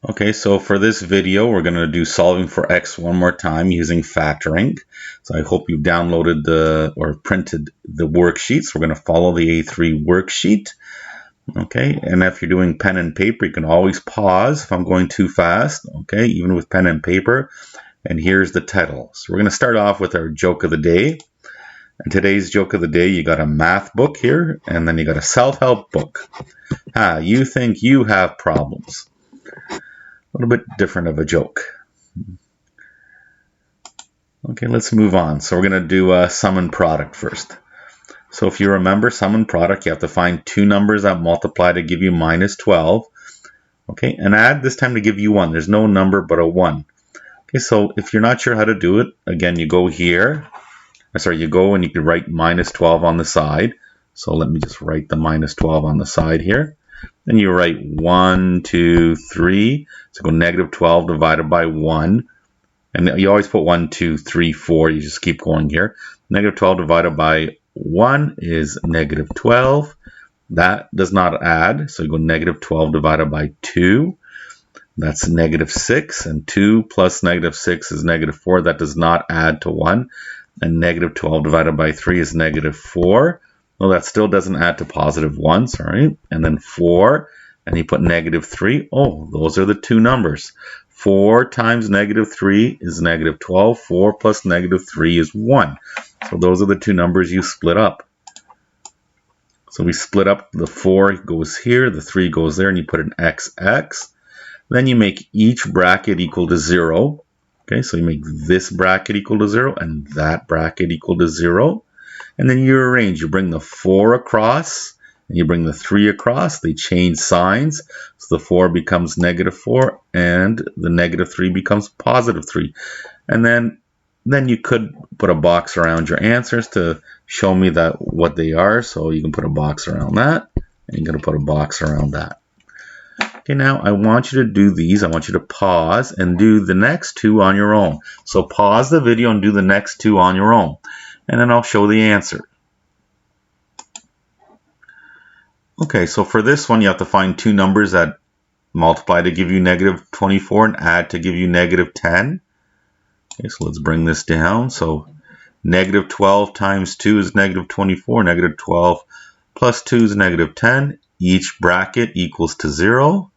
Okay, so for this video, we're going to do solving for x one more time using factoring. So I hope you've downloaded or printed the worksheets. We're going to follow the A3 worksheet. Okay, and if you're doing pen and paper, you can always pause if I'm going too fast. Okay, even with pen and paper. And here's the title. So we're going to start off with our joke of the day. And today's joke of the day, you got a math book here, and then you got a self-help book. You think you have problems. A little bit different of a joke. Okay, let's move on. So we're going to do sum and product first. So if you remember sum and product, you have to find two numbers that multiply to give you minus 12. Okay, and add this time to give you 1. There's no number but a 1. Okay, so if you're not sure how to do it, again, you go here. You go and you can write minus 12 on the side. So let me just write the minus 12 on the side here. Then you write 1, 2, 3. So go negative 12 divided by 1. And you always put 1, 2, 3, 4. You just keep going here. Negative 12 divided by 1 is negative 12. That does not add. So you go negative 12 divided by 2. That's negative 6. And 2 plus negative 6 is negative 4. That does not add to 1. And negative 12 divided by 3 is negative 4. Well, that still doesn't add to positive 1, sorry. And then 4, and you put negative 3. Oh, those are the two numbers. 4 times negative 3 is negative 12. 4 plus negative 3 is 1. So those are the two numbers you split up. So we split up, the 4 goes here, the 3 goes there, and you put an XX. Then you make each bracket equal to 0. Okay, so you make this bracket equal to 0 and that bracket equal to 0. And then you arrange. You bring the 4 across and you bring the 3 across. They change signs. So the 4 becomes negative 4 and the negative 3 becomes positive 3. And then you could put a box around your answers to show me that what they are. So you can put a box around that and you're going to put a box around that. Okay, now I want you to do these. I want you to pause and do the next two on your own. So pause the video and do the next two on your own. And then I'll show the answer. Okay, so for this one, you have to find two numbers that multiply to give you negative 24 and add to give you negative 10. Okay, so let's bring this down. So negative 12 times 2 is negative 24. Negative 12 plus 2 is negative 10. Each bracket equals to 0.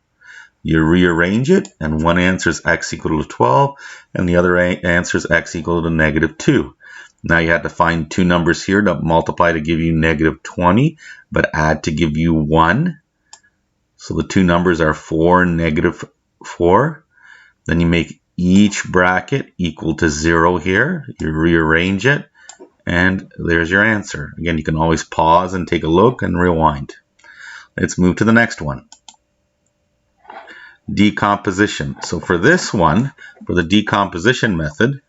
You rearrange it, and one answer is x equal to 12, and the other answer is x equal to negative 2. Now you have to find two numbers here that multiply to give you negative 20, but add to give you 1. So the two numbers are 4 and negative 4. Then you make each bracket equal to 0 here. You rearrange it, and there's your answer. Again, you can always pause and take a look and rewind. Let's move to the next one. Decomposition. So for this one, for the decomposition method,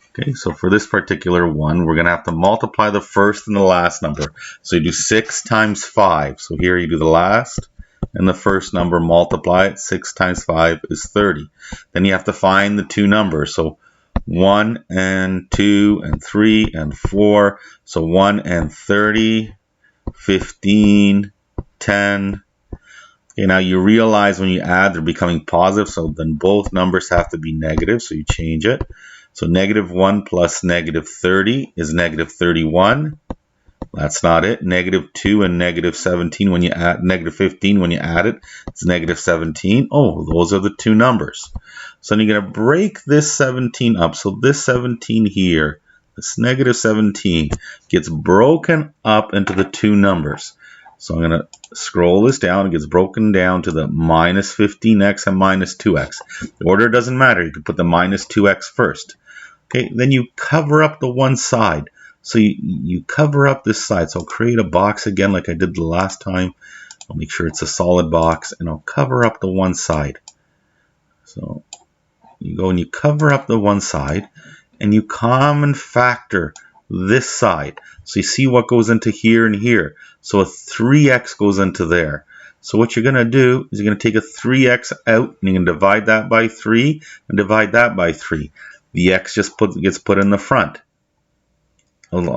okay, so for this particular one, we're going to have to multiply the first and the last number. So you do 6 times 5. So here you do the last and the first number, multiply it. 6 times 5 is 30. Then you have to find the two numbers. So 1 and 2 and 3 and 4. So 1 and 30, 15, 10. Okay, now you realize when you add, they're becoming positive, so then both numbers have to be negative, so you change it. So negative 1 plus negative 30 is negative 31. That's not it. Negative 2 and negative 17 when you add, negative 15 when you add it, it's negative 17. Oh, those are the two numbers. So then you're going to break this 17 up. So this 17 here, this negative 17, gets broken up into the two numbers. So I'm going to scroll this down. It gets broken down to the minus 15x and minus 2x. The order doesn't matter. You can put the minus 2x first. Okay, then you cover up the one side. So you cover up this side. So I'll create a box again like I did the last time. I'll make sure it's a solid box, and I'll cover up the one side. So you go and you cover up the one side, and you common factor this side. So you see what goes into here and here. So a 3x goes into there. So what you're going to do is you're going to take a 3x out, and you're going to divide that by 3 and divide that by 3. The x just gets put in the front. There's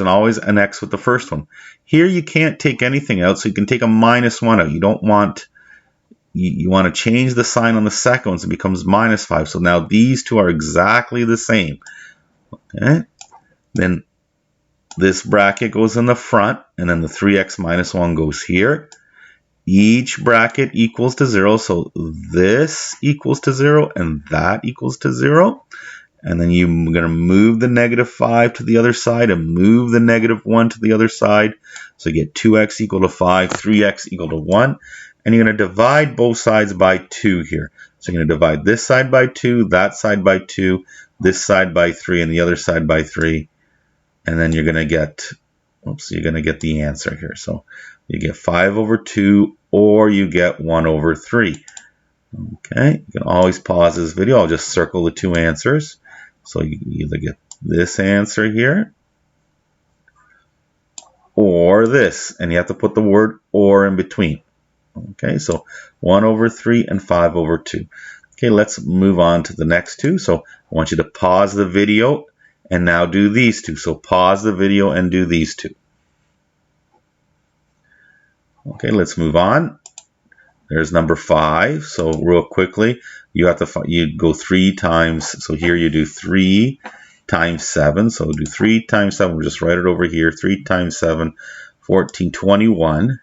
always an x with the first one. Here you can't take anything out, so you can take a minus 1 out. You don't want you want to change the sign on the second one so it becomes minus 5. So now these two are exactly the same. Okay? Then this bracket goes in the front, and then the 3x minus 1 goes here. Each bracket equals to 0, so this equals to 0, and that equals to 0. And then you're going to move the negative 5 to the other side and move the negative 1 to the other side. So you get 2x equal to 5, 3x equal to 1. And you're going to divide both sides by 2 here. So you're going to divide this side by 2, that side by 2, this side by 3, and the other side by 3. And then you're going to get, you're going to get the answer here. So you get 5 over 2, or you get 1 over 3. Okay, you can always pause this video. I'll just circle the two answers. So you either get this answer here, or this. And you have to put the word or in between. Okay, so 1 over 3 and 5 over 2. Okay, let's move on to the next two. So I want you to pause the video and now do these two. So pause the video and do these two. Okay, let's move on. There's number 5. So real quickly, you have to you go 3 times. So here you do 3 times 7. So do 3 times 7. We'll just write it over here. 3 times 7, 14, 21.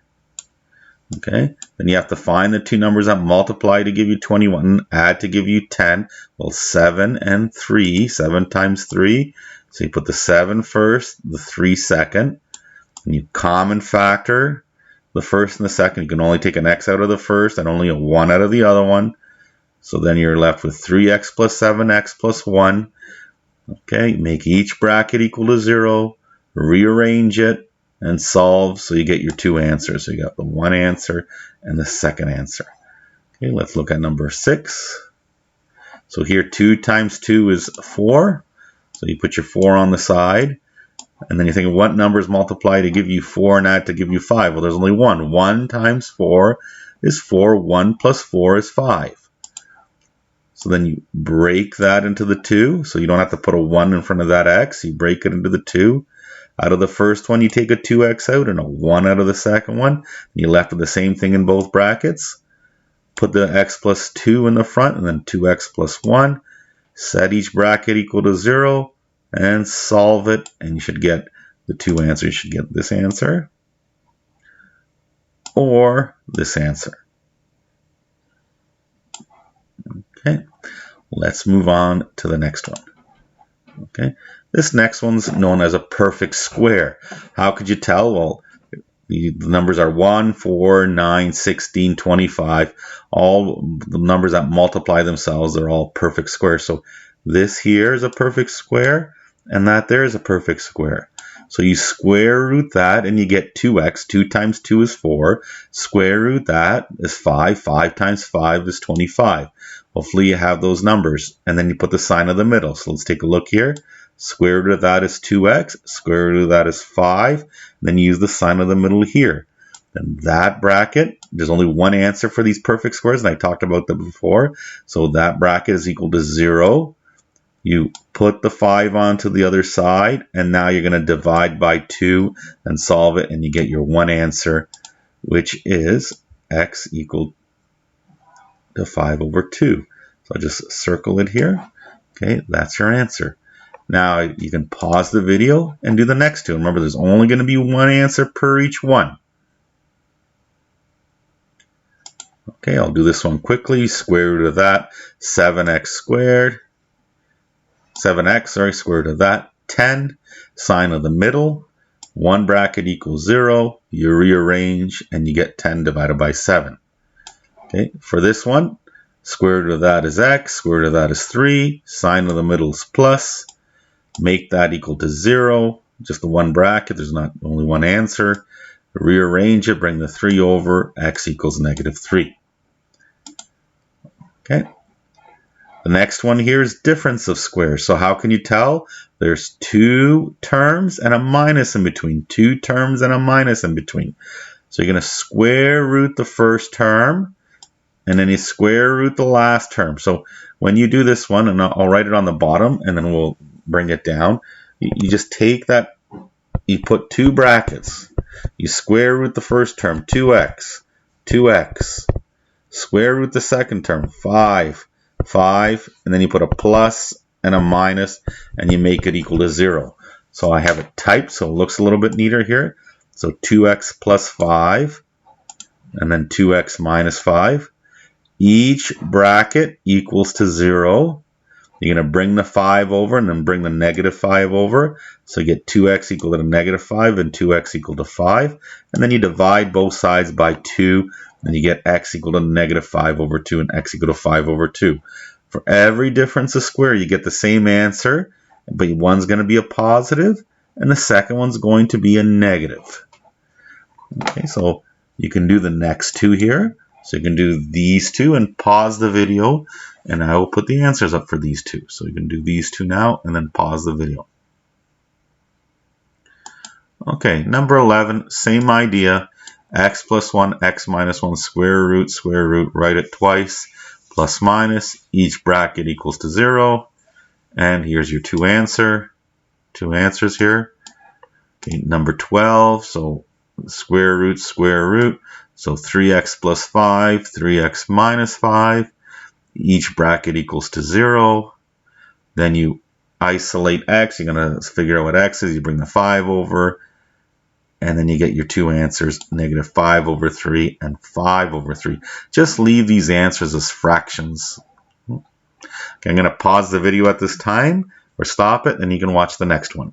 Okay, then you have to find the two numbers that multiply to give you 21, add to give you 10. Well, 7 and 3, 7 times 3. So you put the 7 first, the 3 second, and you common factor the first and the second. You can only take an x out of the first and only a 1 out of the other one. So then you're left with 3x plus 7x plus 1. Okay, make each bracket equal to 0, rearrange it, and solve, so you get your two answers. So you got the one answer and the second answer. Okay, let's look at number 6. So here 2 times 2 is 4. So you put your 4 on the side. And then you think, what numbers multiply to give you 4 and add to give you 5? Well, there's only one. 1 times 4 is 4. 1 plus 4 is 5. So then you break that into the 2. So you don't have to put a 1 in front of that x. You break it into the 2. Out of the first one, you take a 2x out and a 1 out of the second one. You're left with the same thing in both brackets. Put the x plus 2 in the front and then 2x plus 1. Set each bracket equal to 0 and solve it. And you should get the two answers. You should get this answer or this answer. Okay, let's move on to the next one. Okay, this next one's known as a perfect square. How could you tell? Well, the numbers are 1, 4, 9, 16, 25. All the numbers that multiply themselves, they're all perfect squares. So this here is a perfect square, and that there is a perfect square. So you square root that, and you get 2x. 2 times 2 is 4. Square root that is 5. 5 times 5 is 25. Hopefully you have those numbers. And then you put the sign of the middle. So let's take a look here. Square root of that is 2x. Square root of that is 5. Then you use the sign of the middle here. Then that bracket, there's only one answer for these perfect squares, and I talked about that before. So that bracket is equal to 0. You put the 5 onto the other side, and now you're going to divide by 2 and solve it, and you get your one answer, which is x equal to 5 over 2. So I'll just circle it here. Okay, that's your answer. Now you can pause the video and do the next two. Remember, there's only going to be one answer per each one. Okay, I'll do this one quickly. Square root of that, 7x squared. 7x, square root of that, 10. Sign of the middle. One bracket equals 0. You rearrange and you get 10 divided by 7. Okay, for this one, square root of that is x, square root of that is 3, sign of the middle is plus, make that equal to 0, just the one bracket, there's not only one answer, rearrange it, bring the 3 over, x equals negative 3. Okay, the next one here is difference of squares. So how can you tell? There's 2 terms and a minus in between, 2 terms and a minus in between. So you're going to square root the first term, and then you square root the last term. So when you do this one, and I'll write it on the bottom, and then we'll bring it down, you just take that, you put 2 brackets. You square root the first term, 2x, 2x. Square root the second term, 5. 5, and then you put a plus and a minus, and you make it equal to 0. So I have it typed, so it looks a little bit neater here. So 2x plus 5, and then 2x minus 5. Each bracket equals to 0. You're going to bring the 5 over and then bring the negative 5 over. So you get 2x equal to the negative 5 and 2x equal to 5. And then you divide both sides by 2. And you get x equal to negative 5 over 2 and x equal to 5 over 2. For every difference of square, you get the same answer, but one's going to be a positive, and the second one's going to be a negative. Okay, so you can do the next two here. So you can do these two and pause the video, and I will put the answers up for these two. So you can do these two now, and then pause the video. Okay, number 11, same idea. X plus 1, x minus 1, square root, write it twice, plus minus, each bracket equals to 0, and here's your two answers here. Okay, number 12, so square root, so 3x plus 5, 3x minus 5, each bracket equals to 0, then you isolate x, you're going to figure out what x is, you bring the 5 over, and then you get your two answers, negative 5 over 3 and 5 over 3. Just leave these answers as fractions. Okay, I'm going to pause the video at this time, or stop it, and you can watch the next one.